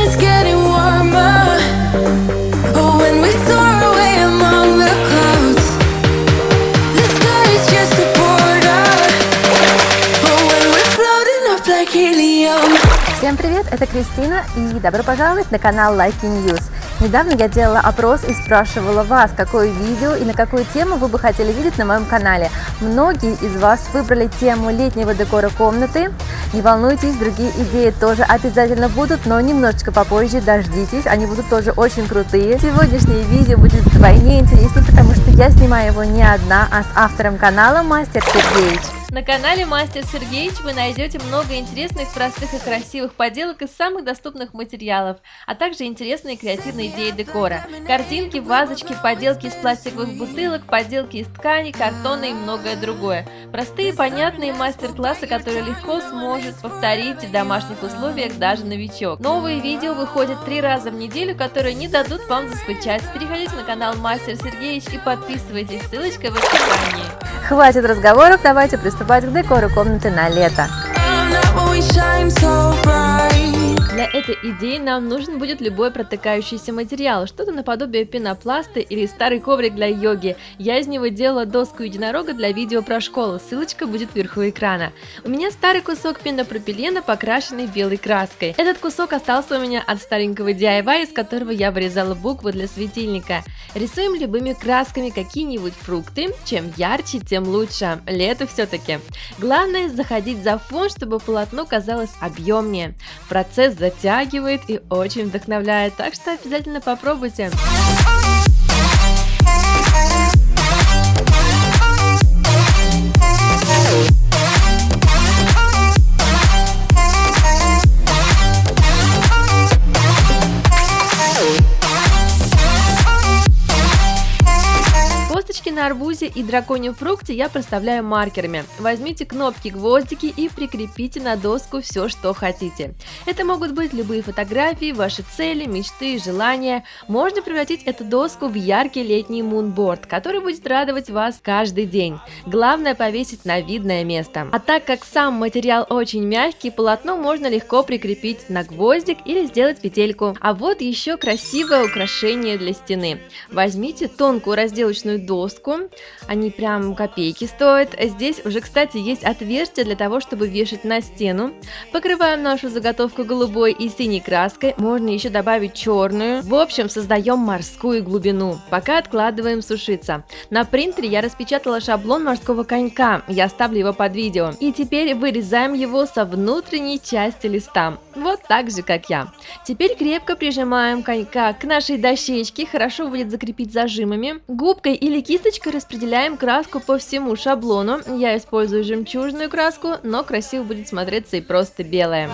it's getting warmer. Oh, when we soar away among the clouds. The sky is just a border. Oh, when we're floating up like helium. Всем привет, это Кристина и добро пожаловать на канал Like News. Недавно я делала опрос и спрашивала вас, какое видео и на какую тему вы бы хотели видеть на моем канале. Многие из вас выбрали тему летнего декора комнаты. Не волнуйтесь, другие идеи тоже обязательно будут, но немножечко попозже, дождитесь, они будут тоже очень крутые. Сегодняшнее видео будет вдвойне интереснее, потому что я снимаю его не одна, а с автором канала Мастер Сергеевич. На канале Мастер Сергеевич вы найдете много интересных, простых и красивых поделок из самых доступных материалов, а также интересные креативные идеи декора. Картинки, вазочки, поделки из пластиковых бутылок, поделки из ткани, картона и многое другое. Простые, понятные мастер-классы, которые легко сможет повторить в домашних условиях даже новичок. Новые видео выходят 3 раза в неделю, которые не дадут вам заскучать. Переходите на канал Мастер Сергеевич и подписывайтесь, ссылочка в описании. Хватит разговоров, давайте приступать к декору комнаты на лето. Для этой идеи нам нужен будет любой протыкающийся материал, что-то наподобие пенопласта или старый коврик для йоги. Я из него делала доску единорога для видео про школу, ссылочка будет вверху экрана. У меня старый кусок пенопропилена, покрашенный белой краской. Этот кусок остался у меня от старенького DIY, из которого я вырезала буквы для светильника. Рисуем любыми красками какие-нибудь фрукты, чем ярче, тем лучше, лето все-таки. Главное заходить за фон, чтобы полотно казалось объемнее. Процесс затягивает и очень вдохновляет, так что обязательно попробуйте. На арбузе и драконьем фрукте я проставляю маркерами. Возьмите кнопки, гвоздики и прикрепите на доску все, что хотите. Это могут быть любые фотографии, ваши цели, мечты, желания. Можно превратить эту доску в яркий летний мунборд, который будет радовать вас каждый день. Главное повесить на видное место. А так как сам материал очень мягкий, полотно можно легко прикрепить на гвоздик или сделать петельку. А вот еще красивое украшение для стены. Возьмите тонкую разделочную доску. Они прям копейки стоят. Здесь уже, кстати, есть отверстие для того, чтобы вешать на стену. Покрываем нашу заготовку голубой и синей краской. Можно еще добавить черную. В общем, создаем морскую глубину. Пока откладываем сушиться. На принтере я распечатала шаблон морского конька. Я оставлю его под видео. И теперь вырезаем его со внутренней части листа. Вот так же, как я. Теперь крепко прижимаем конька к нашей дощечке. Хорошо будет закрепить зажимами. Губкой или кисточкой распределяем краску по всему шаблону. Я использую жемчужную краску, но красиво будет смотреться и просто белая.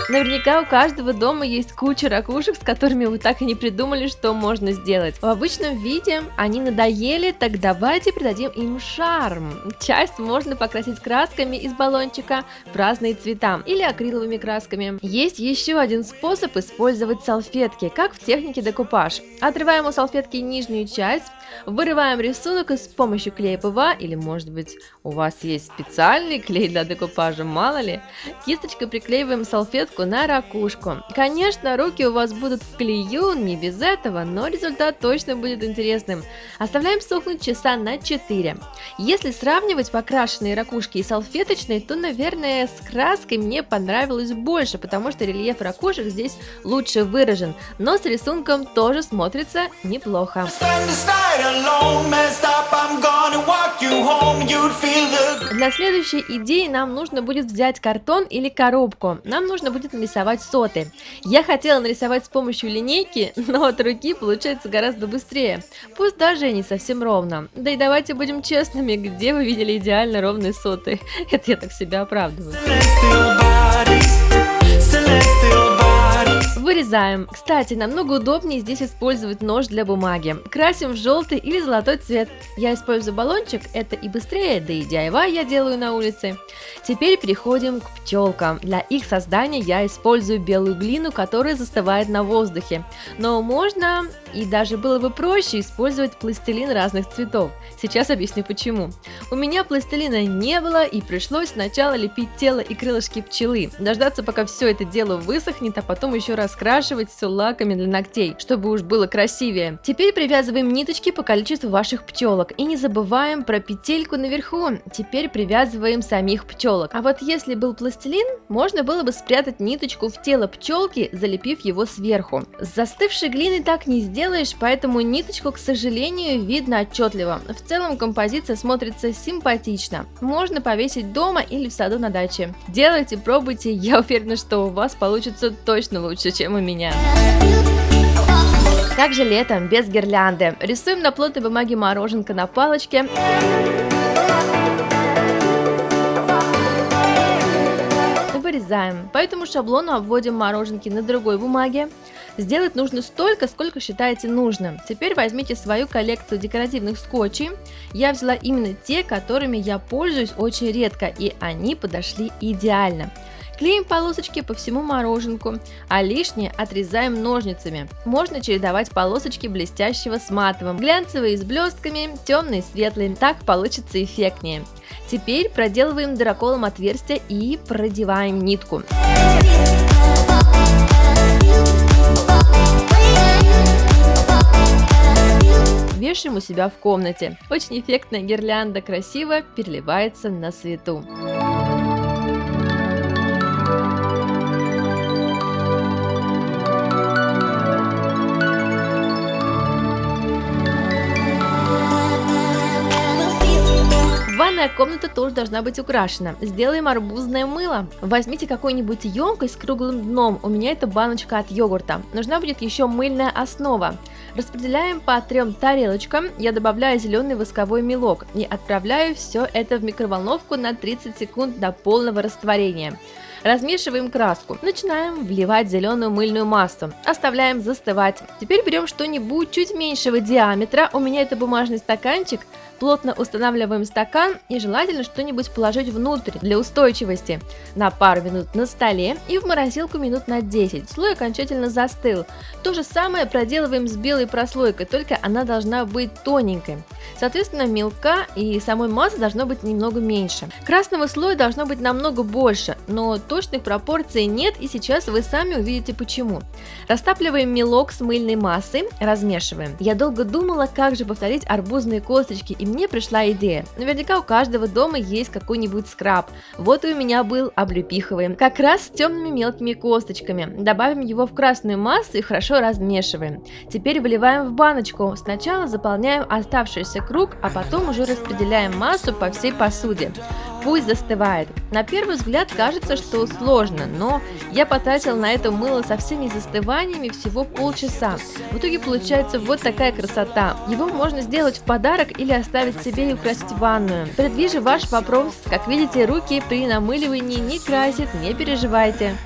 Наверняка у каждого дома есть куча ракушек, с которыми вы так и не придумали, что можно сделать. В обычном виде они надоели, так давайте придадим им шарм. Часть можно покрасить красками из баллончика в разные цвета или акриловыми красками. Есть еще один способ использовать салфетки, как в технике декупаж. Отрываем у салфетки нижнюю часть, вырываем рисунок и с помощью клея ПВА, или может быть у вас есть специальный клей для декупажа, мало ли, кисточкой приклеиваем салфетку на ракушку. Конечно, руки у вас будут в клею, не без этого, но результат точно будет интересным. Оставляем сохнуть часа на 4. Если сравнивать покрашенные ракушки и салфеточные, то, наверное, с краской мне понравилось больше, потому что рельеф ракушек здесь лучше выражен, но с рисунком тоже смотрится неплохо. Для следующей идеи нам нужно будет взять картон или коробку. Нам нужно будет нарисовать соты. Я хотела нарисовать с помощью линейки, но от руки получается гораздо быстрее. Пусть даже и не совсем ровно. Да и давайте будем честными, где вы видели идеально ровные соты? Это я так себя оправдываю. Вырезаем. Кстати, намного удобнее здесь использовать нож для бумаги. Красим в желтый или золотой цвет. Я использую баллончик, это и быстрее, да и DIY я делаю на улице. Теперь переходим к пчелкам. Для их создания я использую белую глину, которая застывает на воздухе. Но можно и даже было бы проще использовать пластилин разных цветов. Сейчас объясню почему. У меня пластилина не было и пришлось сначала лепить тело и крылышки пчелы, дождаться пока все это дело высохнет, а потом еще раскрашивать все лаками для ногтей, чтобы уж было красивее. Теперь привязываем ниточки по количеству ваших пчелок и не забываем про петельку наверху. Теперь привязываем самих пчелок. А вот если был пластилин, можно было бы спрятать ниточку в тело пчелки, залепив его сверху. С застывшей глиной так не сделаешь, поэтому ниточку, к сожалению, видно отчетливо. В целом композиция смотрится симпатично. Можно повесить дома или в саду на даче. Делайте, пробуйте, я уверена, что у вас получится точно лучше, чем у меня. Как же летом без гирлянды? Рисуем на плотной бумаге мороженка на палочке. Вырезаем. По этому шаблону обводим мороженки на другой бумаге. Сделать нужно столько, сколько считаете нужным. Теперь возьмите свою коллекцию декоративных скотчей. Я взяла именно те, которыми я пользуюсь очень редко, и они подошли идеально. Клеим полосочки по всему мороженку, а лишнее отрезаем ножницами. Можно чередовать полосочки блестящего с матовым, глянцевые с блестками, темные светлые, так получится эффектнее. Теперь проделываем дыроколом отверстие и продеваем нитку. Вешаем у себя в комнате. Очень эффектная гирлянда красиво переливается на свету. Ванная комната тоже должна быть украшена. Сделаем арбузное мыло. Возьмите какую-нибудь емкость с круглым дном. У меня это баночка от йогурта. Нужна будет еще мыльная основа. Распределяем по 3 тарелочкам. Я добавляю зеленый восковой мелок и отправляю все это в микроволновку на 30 секунд до полного растворения. Размешиваем краску. Начинаем вливать зеленую мыльную массу. Оставляем застывать. Теперь берем что-нибудь чуть меньшего диаметра. У меня это бумажный стаканчик. Плотно устанавливаем стакан и желательно что-нибудь положить внутрь для устойчивости. На пару минут на столе и в морозилку минут на 10. Слой окончательно застыл. То же самое проделываем с белой прослойкой, только она должна быть тоненькой. Соответственно, мелка и самой массы должно быть немного меньше. Красного слоя должно быть намного больше, но точных пропорций нет, и сейчас вы сами увидите почему. Растапливаем мелок с мыльной массой, размешиваем. Я долго думала, как же повторить арбузные косточки, и мне пришла идея. Наверняка у каждого дома есть какой-нибудь скраб. Вот и у меня был, облепиховый. Как раз с темными мелкими косточками. Добавим его в красную массу и хорошо размешиваем. Теперь выливаем в баночку. Сначала заполняем оставшийся круг, а потом уже распределяем массу по всей посуде. Пусть застывает. На первый взгляд кажется, что сложно, но я потратила на это мыло со всеми застываниями всего полчаса. В итоге получается вот такая красота. Его можно сделать в подарок или оставить себе и украсить ванную. Предвижу ваш вопрос. Как видите, руки при намыливании не красит, не переживайте.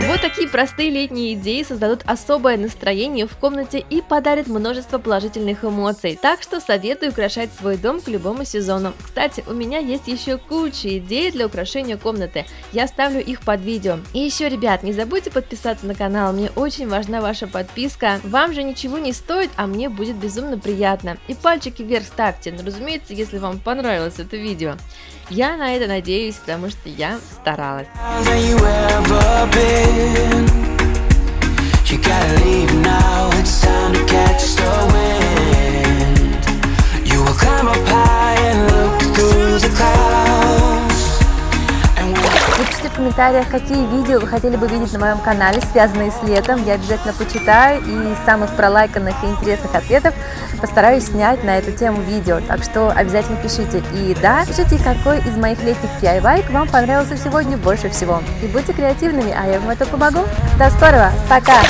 Вот такие простые летние идеи создадут особое настроение в комнате и подарят множество положительных эмоций. Так что советую украшать свой дом к любому сезону. Кстати, у меня есть еще куча идей для украшения комнаты. Я оставлю их под видео. И еще, ребят, не забудьте подписаться на канал. Мне очень важна ваша подписка. Вам же ничего не стоит, а мне будет безумно приятно. И пальчики вверх ставьте, но, разумеется, если вам понравилось это видео. Я на это надеюсь, потому что я старалась. You gotta leave now, it's time to catch the wind. You will climb up high and look through the clouds. Напишите в комментариях, какие видео вы хотели бы видеть на моем канале, связанные с летом. Я обязательно почитаю и из самых пролайканных и интересных ответов постараюсь снять на эту тему видео. Так что обязательно пишите. И да, пишите, какой из моих летних DIY вам понравился сегодня больше всего. И будьте креативными, а я вам это помогу. До скорого, пока!